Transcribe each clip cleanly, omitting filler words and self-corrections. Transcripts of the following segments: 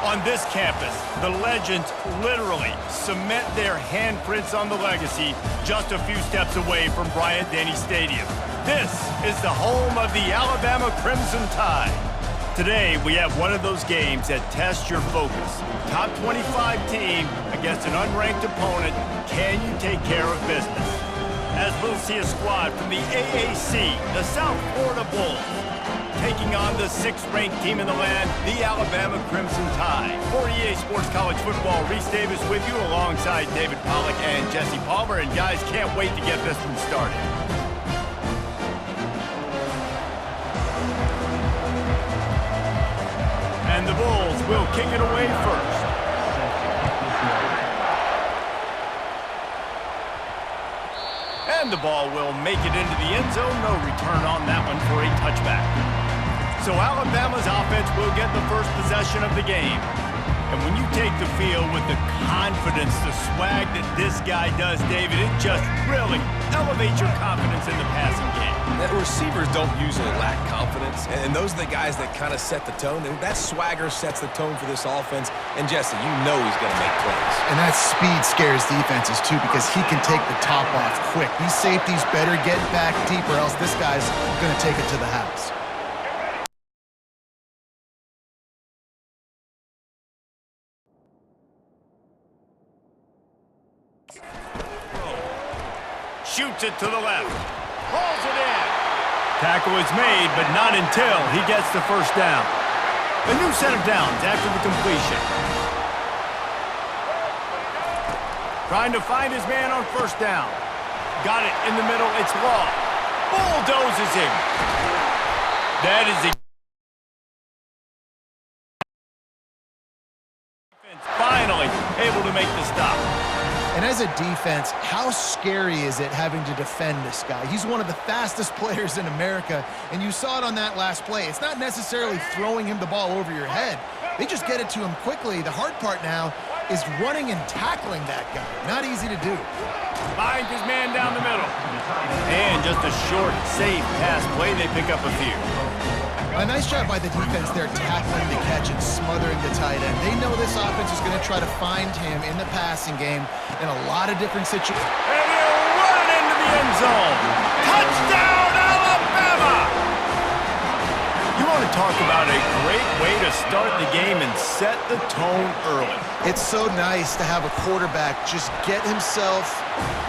On this campus, the legends literally cement their handprints on the legacy just a few steps away from Bryant-Denny Stadium. This is the home of the Alabama Crimson Tide. Today, we have one of those games that tests your focus. Top 25 team against an unranked opponent. Can you take care of business? As we'll see a squad from the AAC, the South Florida Bulls, taking on the 6th-ranked team in the land, the Alabama Crimson Tide. For EA Sports College Football, Reese Davis with you alongside David Pollack and Jesse Palmer. And guys, can't wait to get this one started. And the Bulls will kick it away first. And the ball will make it into the end zone. No return on that one for a touchback. So Alabama's offense will get the first possession of the game. And when you take the field with the confidence, the swag that this guy does, David, it just really elevates your confidence in the passing game. The receivers don't usually lack confidence, and those are the guys that kind of set the tone. And that swagger sets the tone for this offense. And Jesse, you know he's going to make plays. And that speed scares defenses too, because he can take the top off quick. These safeties better get back deep, or else this guy's going to take it to the house. Shoots it to the left. Pulls it in. Tackle is made, but not until he gets the first down. A new set of downs after the completion. Trying to find his man on first down. Got it in the middle. It's Law. Bulldozes him. That is a... Finally able to make the stop. And as a defense, how scary is it having to defend this guy? He's one of the fastest players in America, and you saw it on that last play. It's not necessarily throwing him the ball over your head. They just get it to him quickly. The hard part now is running and tackling that guy. Not easy to do. Finds his man down the middle. And just a short, safe pass play. They pick up a few. A nice job by the defense there, tackling the catch and smothering the tight end. They know this offense is going to try to find him in the passing game in a lot of different situations. And he'll run into the end zone. Touchdown, Alabama! You want to talk about a great way to start the game and set the tone early. It's so nice to have a quarterback just get himself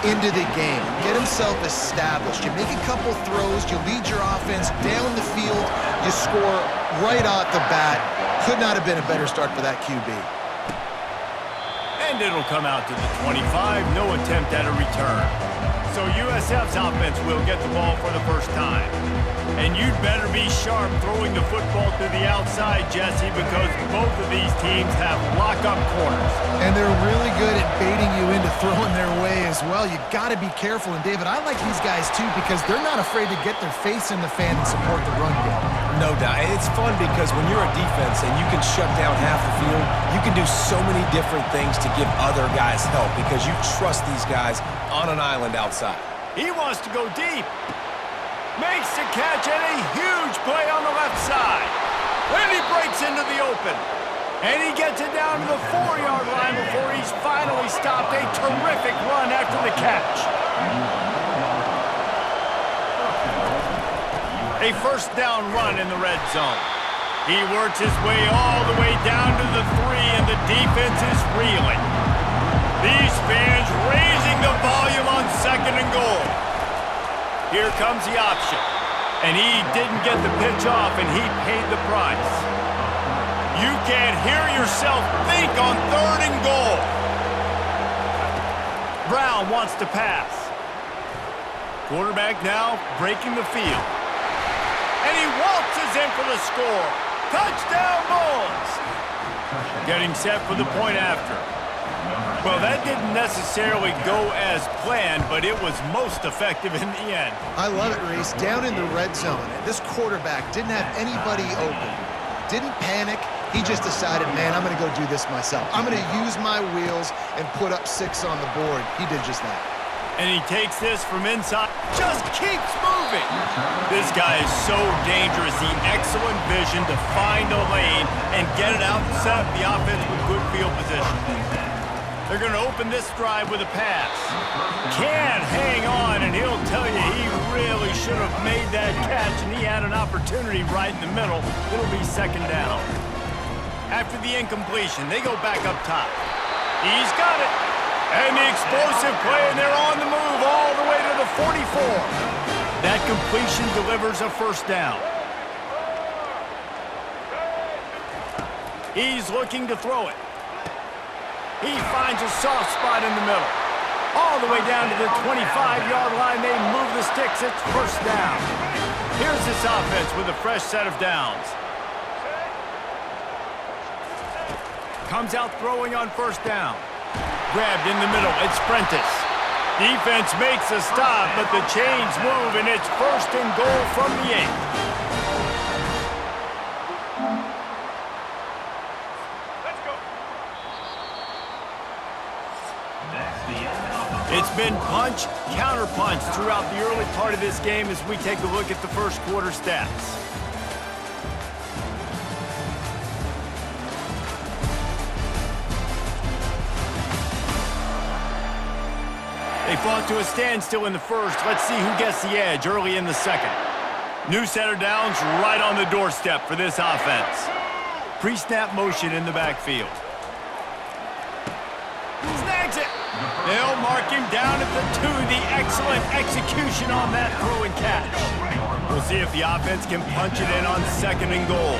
into the game, get himself established. You make a couple throws, you lead your offense down the field, you score right off the bat. Could not have been a better start for that QB. And it'll come out to the 25, no attempt at a return. So USF's offense will get the ball for the first time. And you'd better be sharp throwing the football to the outside, Jesse, because both of these teams have lock-up corners. And they're really good at baiting you into throwing their way as well. You got to be careful. And, David, I like these guys, too, because they're not afraid to get their face in the fan and support the run game. No doubt. It's fun because when you're a defense and you can shut down half the field, you can do so many different things to give other guys help because you trust these guys on an island outside. He wants to go deep. Makes the catch and a huge play on the left side. And he breaks into the open. And he gets it down to the 4-yard line before he's finally stopped. A terrific run after the catch. A first down run in the red zone. He works his way all the way down to the 3, and the defense is reeling. These fans raising the volume on 2nd and goal. Here comes the option. And he didn't get the pitch off, and he paid the price. You can't hear yourself think on 3rd and goal. Brown wants to pass. Quarterback now breaking the field. And he waltzes in for the score. Touchdown, Bulls! Getting set for the point after. Well, that didn't necessarily go as planned, but it was most effective in the end. I love it, Reese. Down in the red zone, this quarterback didn't have anybody open. Didn't panic. He just decided, man, I'm going to go do this myself. I'm going to use my wheels and put up 6 on the board. He did just that. And he takes this from inside, just keeps moving. This guy is so dangerous. The excellent vision to find a lane and get it out and set up the offense with good field position. They're going to open this drive with a pass. Can't hang on, and he'll tell you he really should have made that catch, and he had an opportunity right in the middle. It'll be second down. After the incompletion, they go back up top. He's got it. And the explosive play, and they're on the move all the way to the 44. That completion delivers a first down. He's looking to throw it. He finds a soft spot in the middle. All the way down to the 25-yard line. They move the sticks. It's first down. Here's this offense with a fresh set of downs. Comes out throwing on first down. Grabbed in the middle. It's Prentice. Defense makes a stop, but the chains move, and it's first and goal from the 8. It's been punch, counter-punch throughout the early part of this game as we take a look at the first quarter stats. They fought to a standstill in the first. Let's see who gets the edge early in the second. New set of downs right on the doorstep for this offense. Pre-snap motion in the backfield. Snags it. They'll mark him down at the 2. The excellent execution on that throw and catch. We'll see if the offense can punch it in on second and goal.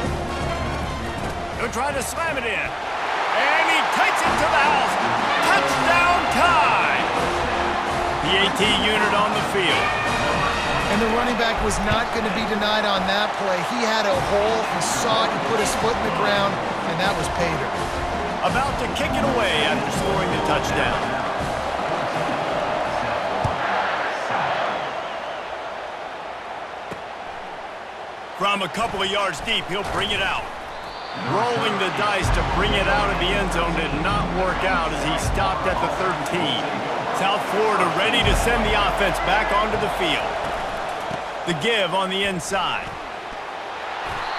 They'll try to slam it in. And he takes it to the house. Touchdown tie. The AT unit on the field. And the running back was not going to be denied on that play. He had a hole. He saw it. He put his foot in the ground, and that was pay dirt. About to kick it away after scoring the touchdown. From a couple of yards deep, he'll bring it out. Rolling the dice to bring it out of the end zone did not work out as he stopped at the 13. South Florida ready to send the offense back onto the field. The give on the inside.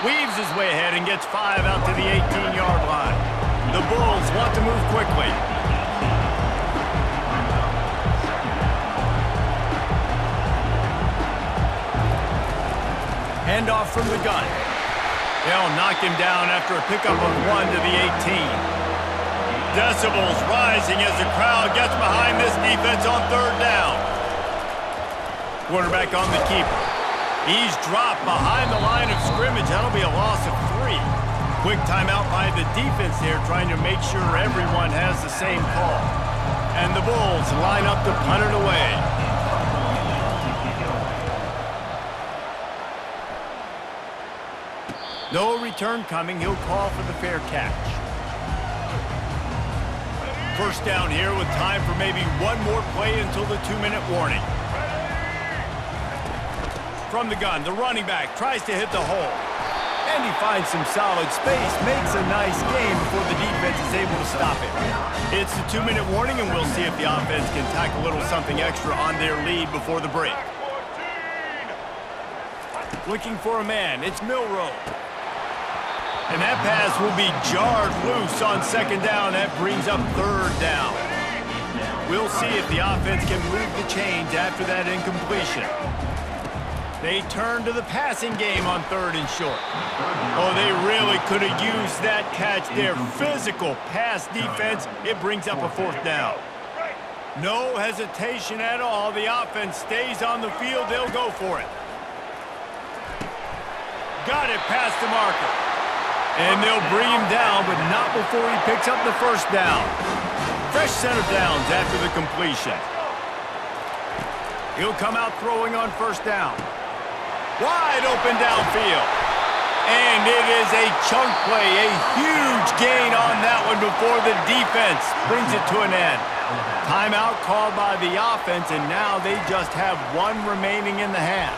Weaves his way ahead and gets 5 out to the 18-yard line. The Bulls want to move quickly. Handoff from the gun. They'll knock him down after a pickup of 1 to the 18. Decibels rising as the crowd gets behind this defense on third down. Quarterback on the keeper. He's dropped behind the line of scrimmage. That'll be a loss of 3. Quick timeout by the defense here, trying to make sure everyone has the same call. And the Bulls line up to punt it away. No return coming. He'll call for the fair catch. First down here with time for maybe one more play until the 2-minute warning. From the gun, the running back tries to hit the hole. And he finds some solid space, makes a nice game before the defense is able to stop it. It's the 2-minute warning, and we'll see if the offense can tack a little something extra on their lead before the break. Looking for a man, it's Milroe. And that pass will be jarred loose on second down. That brings up third down. We'll see if the offense can move the chains after that incompletion. They turn to the passing game on third and short. Oh, they really could have used that catch there. Physical pass defense. It brings up a fourth down. No hesitation at all. The offense stays on the field. They'll go for it. Got it past the marker. And they'll bring him down, but not before he picks up the first down. Fresh set of downs after the completion. He'll come out throwing on first down. Wide open downfield. And it is a chunk play, a huge gain on that one before the defense brings it to an end. Timeout called by the offense, and now they just have 1 remaining in the half.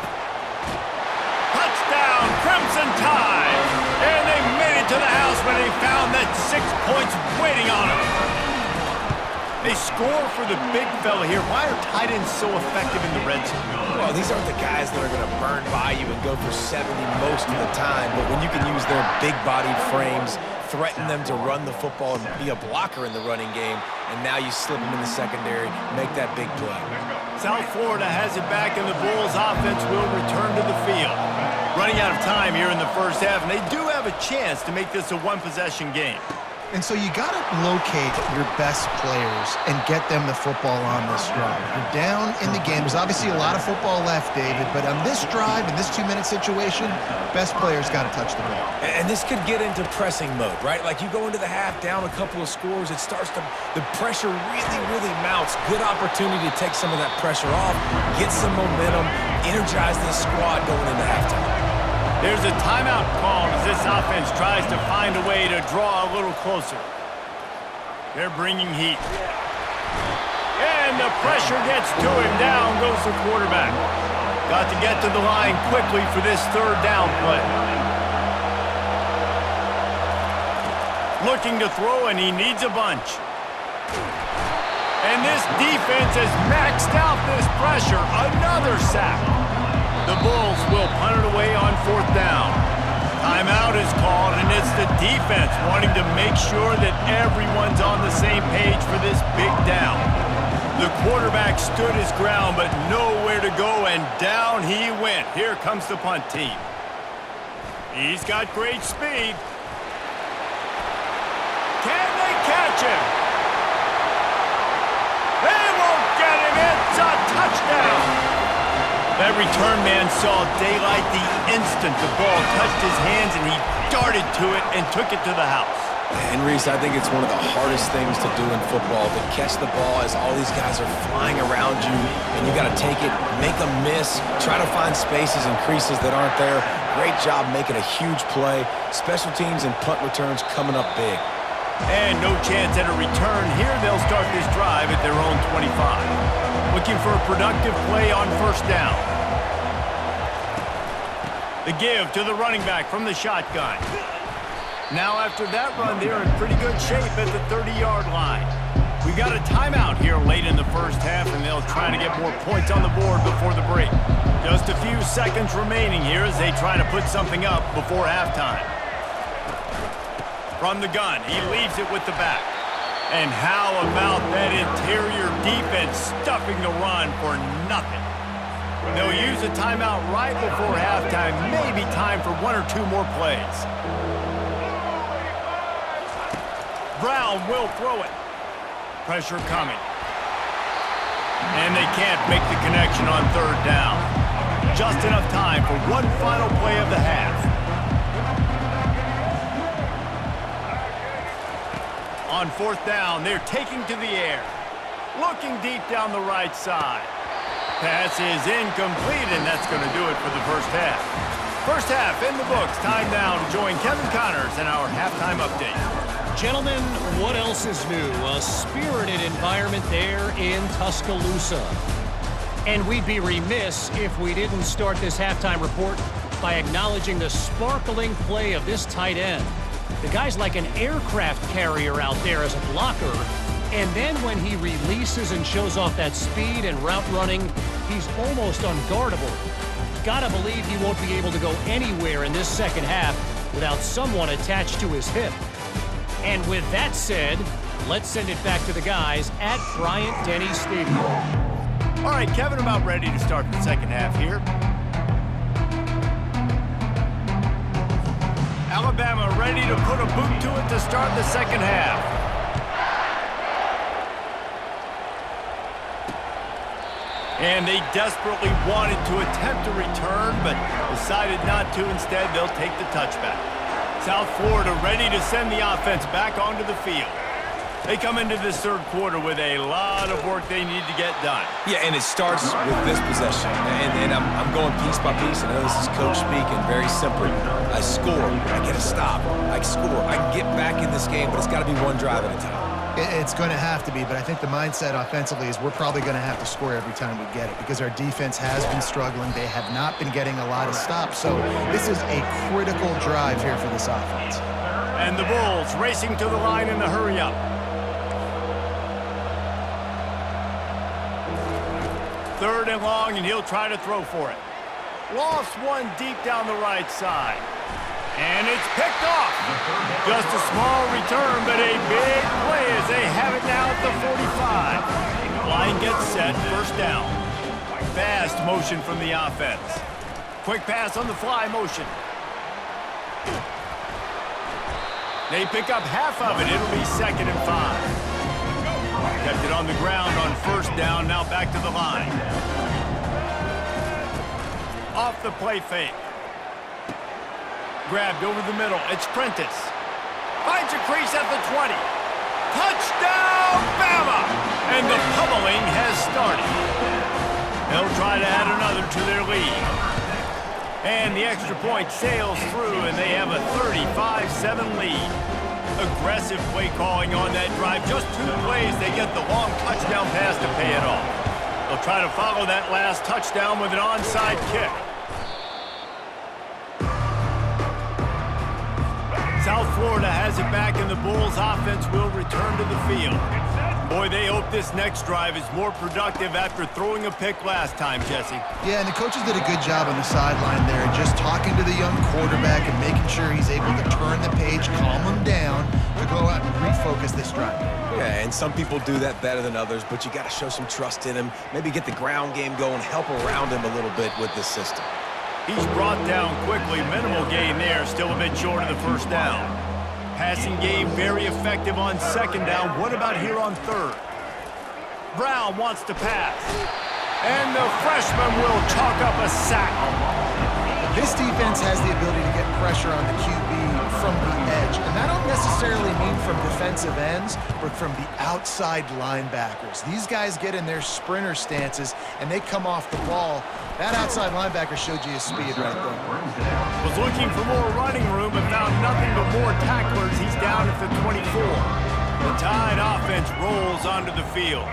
Touchdown, Crimson Tide! And they made it to the house when they found that 6 points waiting on them. They score for the big fella here. Why are tight ends so effective in the red zone? Well, these aren't the guys that are going to burn by you and go for 70 most of the time, but when you can use their big-bodied frames, threaten them to run the football and be a blocker in the running game, and now you slip them in the secondary, make that big play. South Florida has it back, and the Bulls offense will return to the field. Running out of time here in the first half, and they do have a chance to make this a one-possession game. And so you got to locate your best players and get them the football on this drive. You're down in the game. There's obviously a lot of football left, David, but on this drive, in this 2-minute situation, best players got to touch the ball. And this could get into pressing mode, right? Like you go into the half down a couple of scores, it starts to, the pressure really mounts. Good opportunity to take some of that pressure off, get some momentum, energize this squad going into halftime. There's a timeout called as this offense tries to find a way to draw a little closer. They're bringing heat. And the pressure gets to him. Down goes the quarterback. Got to get to the line quickly for this third down play. Looking to throw, and he needs a bunch. And this defense has maxed out this pressure. Another sack. The Bulls will punt it away on fourth down. Timeout is called, and it's the defense wanting to make sure that everyone's on the same page for this big down. The quarterback stood his ground, but nowhere to go, and down he went. Here comes the punt team. He's got great speed. Can they catch him? They won't get him. It's a touchdown. That return man saw daylight the instant the ball touched his hands, and he darted to it and took it to the house. And Reese, I think it's one of the hardest things to do in football, to catch the ball as all these guys are flying around you, and you got to take it, make a miss, try to find spaces and creases that aren't there. Great job making a huge play. Special teams and punt returns coming up big. And no chance at a return here. They'll start this drive at their own 25. Looking for a productive play on first down. The give to the running back from the shotgun. Now after that run, they're in pretty good shape at the 30-yard line. We got a timeout here late in the first half, and they'll try to get more points on the board before the break. Just a few seconds remaining here as they try to put something up before halftime. From the gun, he leaves it with the back. And how about that interior defense stuffing the run for nothing? They'll use a timeout right before halftime. Maybe time for one or two more plays. Brown will throw it. Pressure coming. And they can't make the connection on third down. Just enough time for one final play of the half. On fourth down, they're taking to the air. Looking deep down the right side. Pass is incomplete, and that's going to do it for the first half. First half in the books. Time now to join Kevin Connors in our halftime update. Gentlemen, what else is new? A spirited environment there in Tuscaloosa. And we'd be remiss if we didn't start this halftime report by acknowledging the sparkling play of this tight end. The guy's like an aircraft carrier out there as a blocker. And then when he releases and shows off that speed and route running, he's almost unguardable. Gotta believe he won't be able to go anywhere in this second half without someone attached to his hip. And with that said, let's send it back to the guys at Bryant-Denny Stadium. All right, Kevin, about ready to start the second half here. Alabama ready to put a boot to it to start the second half. And they desperately wanted to attempt a return, but decided not to. Instead, they'll take the touchback. South Florida ready to send the offense back onto the field. They come into this third quarter with a lot of work they need to get done. Yeah, and it starts with this possession. And I'm going piece by piece. I know this is coach speaking, very simple. I score, I get a stop, I score. I can get back in this game, but it's got to be one drive at a time. It's going to have to be, but I think the mindset offensively is we're probably going to have to score every time we get it because our defense has been struggling. They have not been getting a lot of stops, so this is a critical drive here for this offense. And the Bulls racing to the line in the hurry-up. 3rd and long, and he'll try to throw for it. Lost one deep down the right side. And it's picked off. Just a small return, but a big play as they have it now at the 45. Line gets set, 1st down. Fast motion from the offense. Quick pass on the fly motion. They pick up half of it. It'll be 2nd and 5. Kept it on the ground on 1st down, now back to the line. Off the play fake. Grabbed over the middle. It's Prentice. Finds a crease at the 20. Touchdown, Bama! And the pummeling has started. They'll try to add another to their lead. And the extra point sails through, and they have a 35-7 lead. Aggressive play calling on that drive. Just 2 plays, they get the long touchdown pass to pay it off. They'll try to follow that last touchdown with an onside kick. South Florida has it back, and the Bulls offense will return to the field. Boy, they hope this next drive is more productive after throwing a pick last time, Jesse. Yeah, and the coaches did a good job on the sideline there, just talking to the young quarterback and making sure he's able to turn the page, calm him down, to go out and refocus this drive. Yeah, and some people do that better than others, but you got to show some trust in him, maybe get the ground game going, help around him a little bit with this system. He's brought down quickly. Minimal gain there, still a bit short of the 1st down. Passing game very effective on 2nd down. What about here on 3rd? Brown wants to pass. And the freshman will chalk up a sack. This defense has the ability to get pressure on the QB from the edge, and that don't necessarily mean from defensive ends, but from the outside linebackers. These guys get in their sprinter stances, and they come off the ball. That outside linebacker showed you his speed right there. Was looking for more running room, but found nothing but more tacklers. He's down at the 24. The Tide offense rolls onto the field.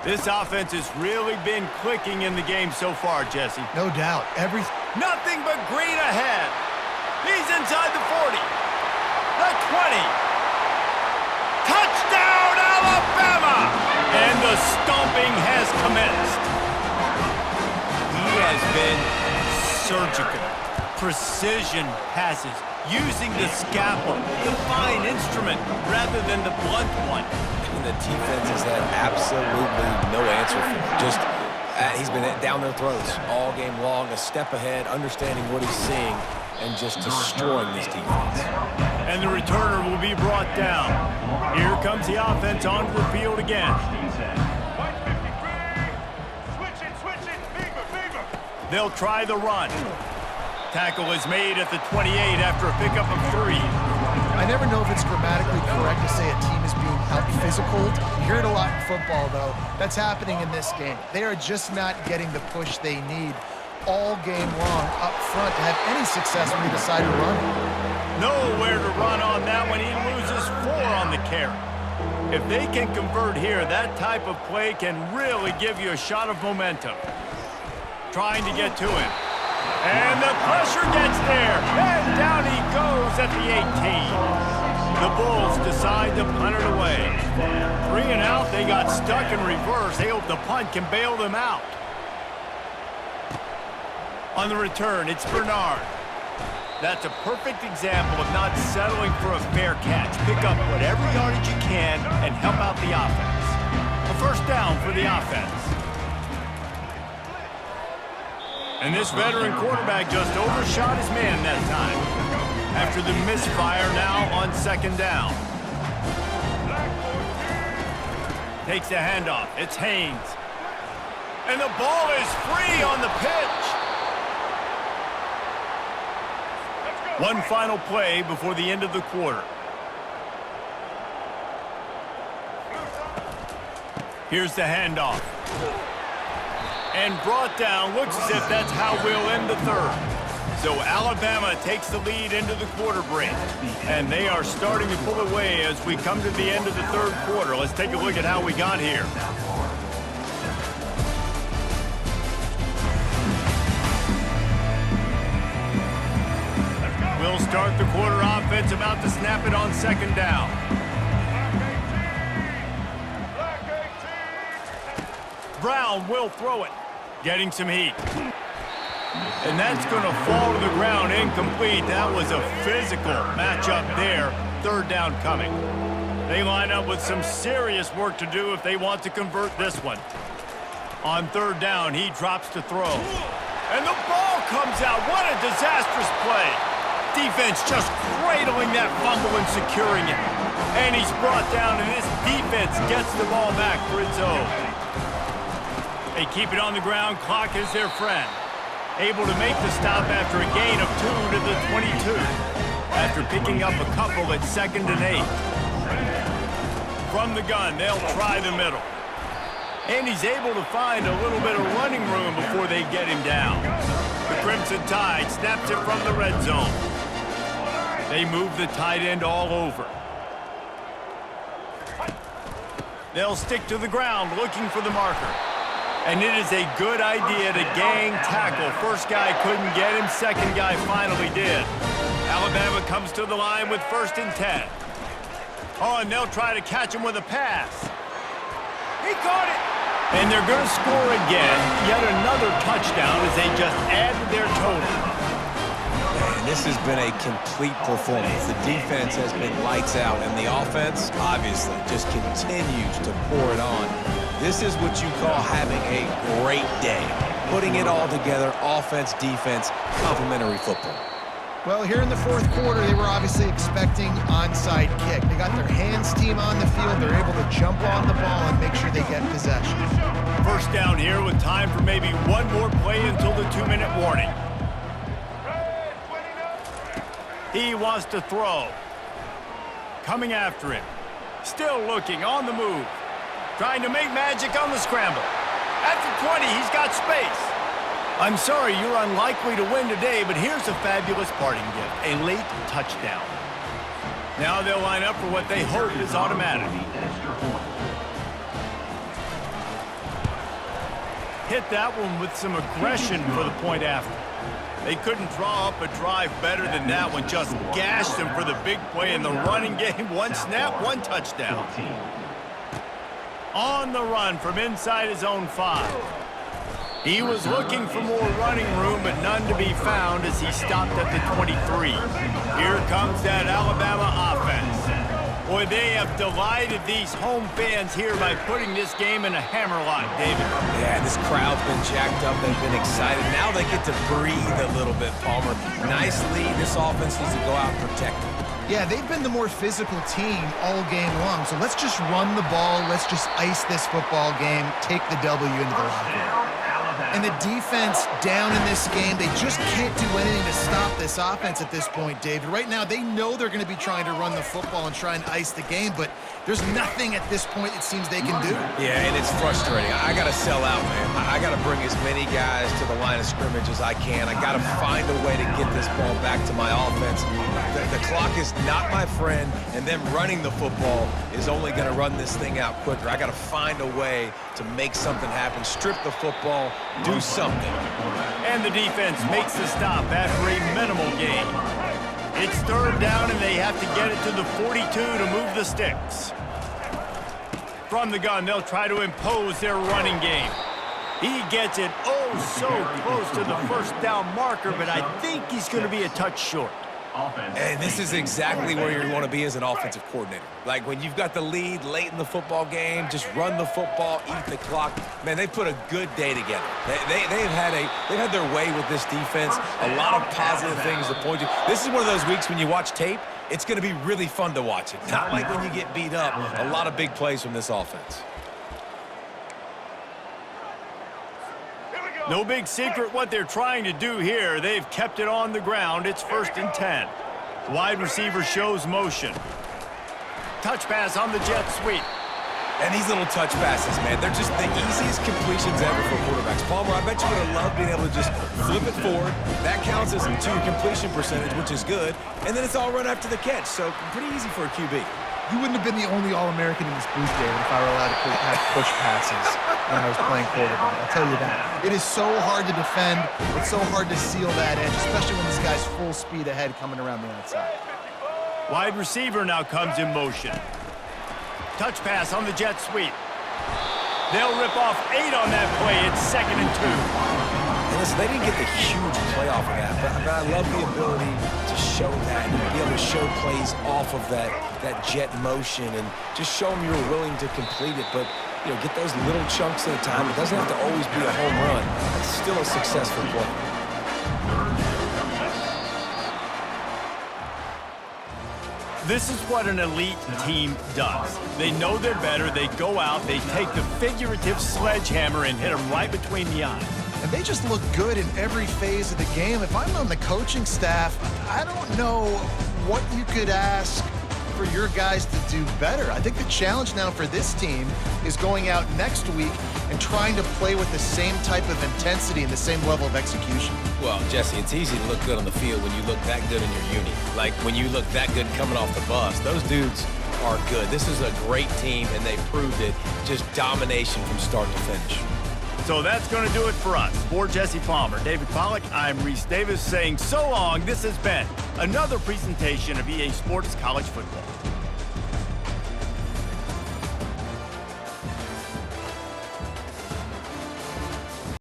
This offense has really been clicking in the game so far, Jesse. No doubt. Nothing but green ahead. He's inside the 40. The 20. Touchdown, Alabama! And the stomping has commenced. He has been surgical. Precision passes. Using the scalpel, the fine instrument, rather than the blunt one. And the defense has had absolutely no answer for him. Just, he's been down their throats all game long, a step ahead, understanding what he's seeing, and just destroying this defense. And the returner will be brought down. Here comes the offense onto the field again. They'll try the run. Tackle is made at the 28 after a pickup of 3. I never know if it's grammatically correct to say a team is being out-physicaled. You hear it a lot in football, though. That's happening in this game. They are just not getting the push they need all game long up front to have any success when they decide to run. Nowhere to run on that one. He loses 4 on the carry. If they can convert here, that type of play can really give you a shot of momentum. Trying to get to him. And the pressure gets there. And down he goes at the 18. The Bulls decide to punt it away. 3 and out, they got stuck in reverse. They hope the punt can bail them out. On the return, it's Bernard. That's a perfect example of not settling for a fair catch. Pick up whatever yardage you can and help out the offense. A 1st down for the offense. And this veteran quarterback just overshot his man that time. After the misfire now on 2nd down. Takes the handoff. It's Haynes. And the ball is free on the pitch. One final play before the end of the quarter. Here's the handoff. And brought down. Looks as if that's how we'll end the 3rd. So Alabama takes the lead into the quarter break. And they are starting to pull away as we come to the end of the 3rd quarter. Let's take a look at how we got here. We'll start the quarter offense, about to snap it on 2nd down. Brown will throw it. getting some heat. And that's going to fall to the ground incomplete. That was a physical matchup there. Third down coming. They line up with some serious work to do if they want to convert this one. On third down, he drops to throw. And the ball comes out. What a disastrous play. Defense just cradling that fumble and securing it. And he's brought down, and this defense gets the ball back for its own. They keep it on the ground. Clock is their friend. Able to make the stop after a gain of 2 to the 22. After picking up a couple at 2nd and 8. From the gun, they'll try the middle. And he's able to find a little bit of running room before they get him down. The Crimson Tide snaps it from the red zone. They move the tight end all over. They'll stick to the ground looking for the marker. And it is a good idea to gang tackle. First guy couldn't get him, second guy finally did. Alabama comes to the line with 1st and 10. Oh, and they'll try to catch him with a pass. He caught it! And they're going to score again. Yet another touchdown as they just add to their total. And this has been a complete performance. The defense has been lights out, and the offense, obviously, just continues to pour it on. This is what you call having a great day. Putting it all together, offense, defense, complementary football. Well, here in the fourth quarter, they were obviously expecting onside kick. They got their hands team on the field. They're able to jump on the ball and make sure they get possession. First down here with time for maybe one more play until the 2-minute warning. He wants to throw. Coming after him. Still looking, on the move. Trying to make magic on the scramble. At the 20, he's got space. I'm sorry, you're unlikely to win today, but here's a fabulous parting gift, a late touchdown. Now they'll line up for what they hope is automatic. Hit that one with some aggression for the point after. They couldn't draw up a drive better than that one, just gashed them for the big play in the running game. One snap, one touchdown. On the run from inside his own 5. He was looking for more running room, but none to be found as he stopped at the 23. Here comes that Alabama offense. Boy, they have delighted these home fans here by putting this game in a hammerlock, David. Yeah, this crowd's been jacked up. They've been excited. Now they get to breathe a little bit, Palmer. Nice lead. This offense needs to go out and protect it. Yeah, they've been the more physical team all game long. So let's just run the ball. Let's just ice this football game, take the W into the locker room. And the defense down in this game, they just can't do anything to stop this offense at this point, David. Right now, they know they're going to be trying to run the football and try and ice the game, but there's nothing at this point it seems they can do. Yeah, and it's frustrating. I got to sell out, man. I got to bring as many guys to the line of scrimmage as I can. I got to find a way to get this ball back to my offense. The clock is not my friend, and them running the football is only going to run this thing out quicker. I got to find a way to make something happen, strip the football, do something. And the defense makes the stop after a minimal gain. It's third down, and they have to get it to the 42 to move the sticks. From the gun, they'll try to impose their running game. He gets it so close to the first down marker, but I think he's going to be a touch short. And this is exactly where you want to be as an offensive coordinator. Like when you've got the lead late in the football game, just run the football, eat the clock. Man, they put a good day together. They've had their way with this defense. A lot of positive things to point to. This is one of those weeks when you watch tape, it's going to be really fun to watch it. Not like when you get beat up. A lot of big plays from this offense. No big secret what they're trying to do here. They've kept it on the ground. It's 1st and 10. Wide receiver shows motion. Touch pass on the jet sweep. And these little touch passes, man, they're just the easiest completions ever for quarterbacks. Palmer, I bet you would have loved being able to just flip it forward. That counts as to your completion percentage, which is good. And then it's all run after the catch, so pretty easy for a QB. You wouldn't have been the only All-American in this booth, David, if I were allowed to have push passes when I was playing quarterback. I'll tell you that. It is so hard to defend. It's so hard to seal that edge, especially when this guy's full speed ahead coming around the outside. Wide receiver now comes in motion. Touch pass on the jet sweep. They'll rip off 8 on that play. It's 2nd and 2. And listen, they didn't get the huge play off of that, but I love the ability to show that and be able to show plays off of that jet motion and just show them you're willing to complete it. But, you know, get those little chunks at a time. It doesn't have to always be a home run. That's still a successful play. This is what an elite team does. They know they're better. They go out, they take the figurative sledgehammer and hit them right between the eyes. And they just look good in every phase of the game. If I'm on the coaching staff, I don't know what you could ask for your guys to do better. I think the challenge now for this team is going out next week and trying to play with the same type of intensity and the same level of execution. Well, Jesse, it's easy to look good on the field when you look that good in your uni. Like when you look that good coming off the bus. Those dudes are good. This is a great team, and they proved it. Just domination from start to finish. So that's going to do it for us. For Jesse Palmer, David Pollack, I'm Reese Davis saying so long. This has been another presentation of EA Sports College Football.